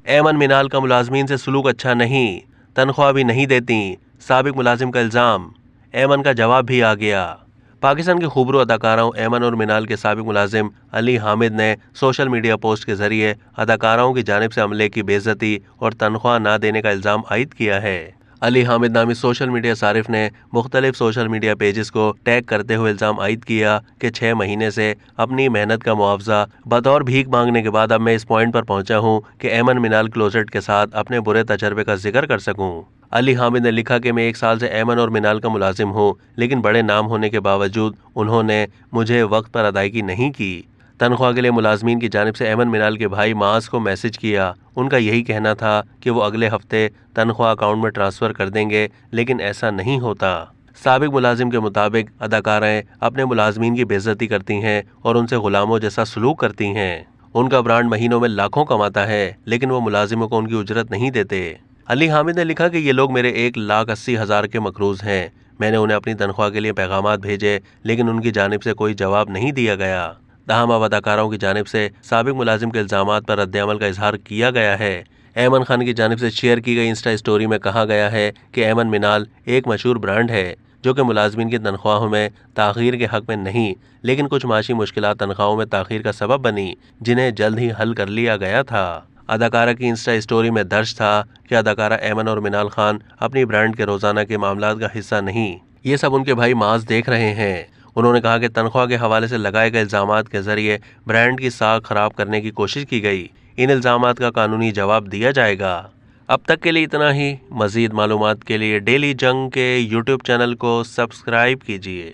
ایمن منال کا ملازمین سے سلوک اچھا نہیں، تنخواہ بھی نہیں دیتی، سابق ملازم کا الزام۔ ایمن کا جواب بھی آ گیا۔ پاکستان کی خوبرو اداکاراؤں ایمن اور منال کے سابق ملازم علی حامد نے سوشل میڈیا پوسٹ کے ذریعے اداکاراؤں کی جانب سے عملے کی بے عزتی اور تنخواہ نہ دینے کا الزام عائد کیا ہے۔ علی حامد نامی سوشل میڈیا صارف نے مختلف سوشل میڈیا پیجز کو ٹیگ کرتے ہوئے الزام عائد کیا کہ 6 مہینے سے اپنی محنت کا معاوضہ بطور بھیک مانگنے کے بعد اب میں اس پوائنٹ پر پہنچا ہوں کہ ایمن منال کلوزٹ کے ساتھ اپنے برے تجربے کا ذکر کر سکوں۔ علی حامد نے لکھا کہ میں 1 سال سے ایمن اور منال کا ملازم ہوں، لیکن بڑے نام ہونے کے باوجود انہوں نے مجھے وقت پر ادائیگی نہیں کی۔ تنخواہ کے لیے ملازمین کی جانب سے ایمن منال کے بھائی معاذ کو میسج کیا۔ ان کا یہی کہنا تھا کہ وہ اگلے ہفتے تنخواہ اکاؤنٹ میں ٹرانسفر کر دیں گے، لیکن ایسا نہیں ہوتا۔ سابق ملازم کے مطابق اداکارائیں اپنے ملازمین کی بے عزتی کرتی ہیں اور ان سے غلاموں جیسا سلوک کرتی ہیں۔ ان کا برانڈ مہینوں میں لاکھوں کماتا ہے، لیکن وہ ملازموں کو ان کی اجرت نہیں دیتے۔ علی حامد نے لکھا کہ یہ لوگ میرے 1,80,000 کے مقروض ہیں۔ میں نے انہیں اپنی تنخواہ کے لیے پیغامات بھیجے، لیکن ان کی جانب سے کوئی جواب نہیں دیا گیا۔ تاہم اب اداکاروں کی جانب سے سابق ملازم کے الزامات پر رد عمل کا اظہار کیا گیا ہے۔ ایمن خان کی جانب سے شیئر کی گئی انسٹا اسٹوری میں کہا گیا ہے کہ ایمن منال ایک مشہور برانڈ ہے جو کہ ملازمین کی تنخواہوں میں تاخیر کے حق میں نہیں، لیکن کچھ معاشی مشکلات تنخواہوں میں تاخیر کا سبب بنی، جنہیں جلد ہی حل کر لیا گیا تھا۔ اداکارہ کی انسٹا اسٹوری میں درج تھا کہ اداکارہ ایمن اور منال خان اپنی برانڈ کے روزانہ کے معاملات کا حصہ نہیں، یہ سب ان کے بھائی معاذ دیکھ رہے ہیں۔ انہوں نے کہا کہ تنخواہ کے حوالے سے لگائے گئے الزامات کے ذریعے برانڈ کی ساکھ خراب کرنے کی کوشش کی گئی۔ ان الزامات کا قانونی جواب دیا جائے گا۔ اب تک کے لیے اتنا ہی۔ مزید معلومات کے لیے ڈیلی جنگ کے یوٹیوب چینل کو سبسکرائب کیجیے۔